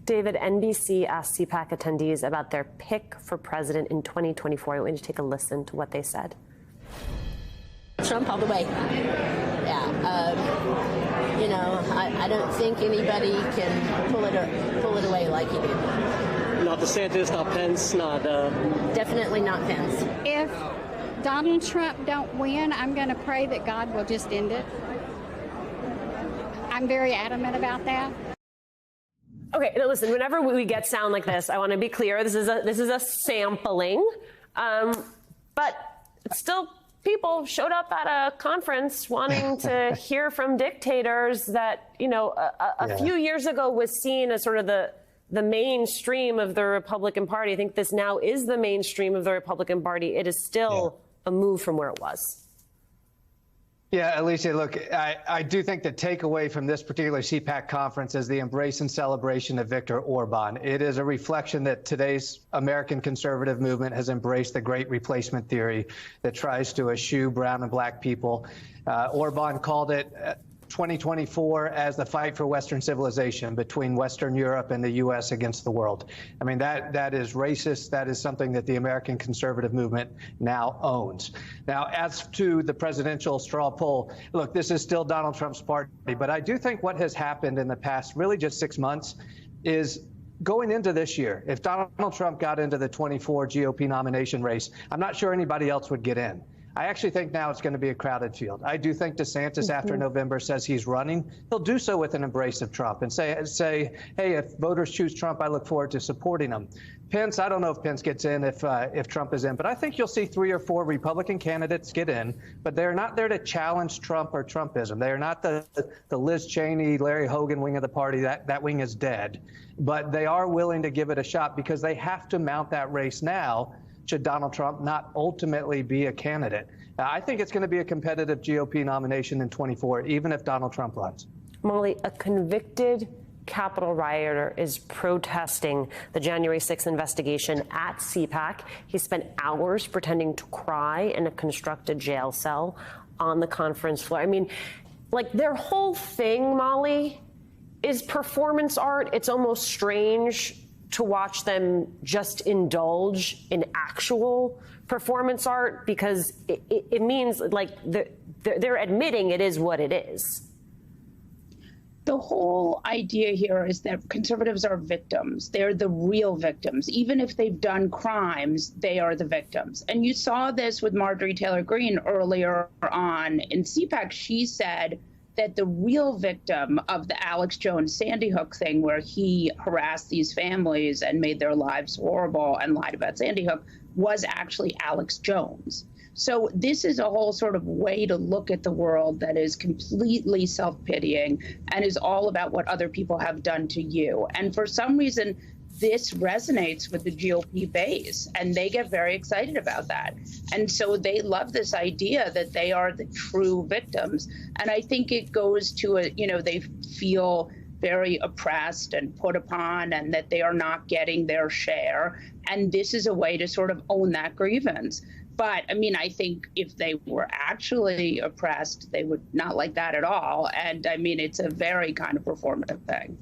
David, NBC asked CPAC attendees about their pick for president in 2024. I want you to take a listen to what they said. Trump all the way. Yeah. I don't think anybody can pull it away like he did. Not DeSantis, not Pence, not... Definitely not Pence. If Donald Trump don't win, I'm going to pray that God will just end it. I'm very adamant about that. Okay, now listen, whenever we get sound like this, I want to be clear, this is a sampling, but still people showed up at a conference wanting to hear from dictators that, a few years ago was seen as sort of the mainstream of the Republican Party. I think this now is the mainstream of the Republican Party. It is still a move from where it was. Yeah, Alicia, look, I do think the takeaway from this particular CPAC conference is the embrace and celebration of Viktor Orban. It is a reflection that today's American conservative movement has embraced the great replacement theory that tries to eschew brown and black people. Orban called it 2024 as the fight for Western civilization between Western Europe and the U.S. against the world. I mean, that is racist. That is something that the American conservative movement now owns. Now, as to the presidential straw poll, look, this is still Donald Trump's party, but I do think what has happened in the past really just 6 months is going into this year, if Donald Trump got into the 24 GOP nomination race, I'm not sure anybody else would get in. I actually think now it's going to be a crowded field. I do think DeSantis, after November, says he's running. He'll do so with an embrace of Trump and say, hey, if voters choose Trump, I look forward to supporting him. Pence, I don't know if Pence gets in if Trump is in, but I think you'll see 3 or 4 Republican candidates get in, but they're not there to challenge Trump or Trumpism. They are not the Liz Cheney, Larry Hogan wing of the party. That wing is dead. But they are willing to give it a shot because they have to mount that race now should Donald Trump not ultimately be a candidate. I think it's going to be a competitive GOP nomination in 24, even if Donald Trump runs. Molly, a convicted Capitol rioter is protesting the January 6th investigation at CPAC. He spent hours pretending to cry in a constructed jail cell on the conference floor. I mean, like, their whole thing, Molly, is performance art. It's almost strange to watch them just indulge in actual performance art because it means like they're admitting it is what it is. The whole idea here is that conservatives are victims. They're the real victims. Even if they've done crimes, they are the victims. And you saw this with Marjorie Taylor Greene earlier on in CPAC. She said that the real victim of the Alex Jones Sandy Hook thing, where he harassed these families and made their lives horrible and lied about Sandy Hook, was actually Alex Jones. So this is a whole sort of way to look at the world that is completely self-pitying and is all about what other people have done to you. And for some reason, this resonates with the GOP base, and they get very excited about that. And so they love this idea that they are the true victims. And I think it goes to they feel very oppressed and put upon, and that they are not getting their share. And this is a way to sort of own that grievance. But I mean, I think if they were actually oppressed, they would not like that at all. And I mean, it's a very kind of performative thing.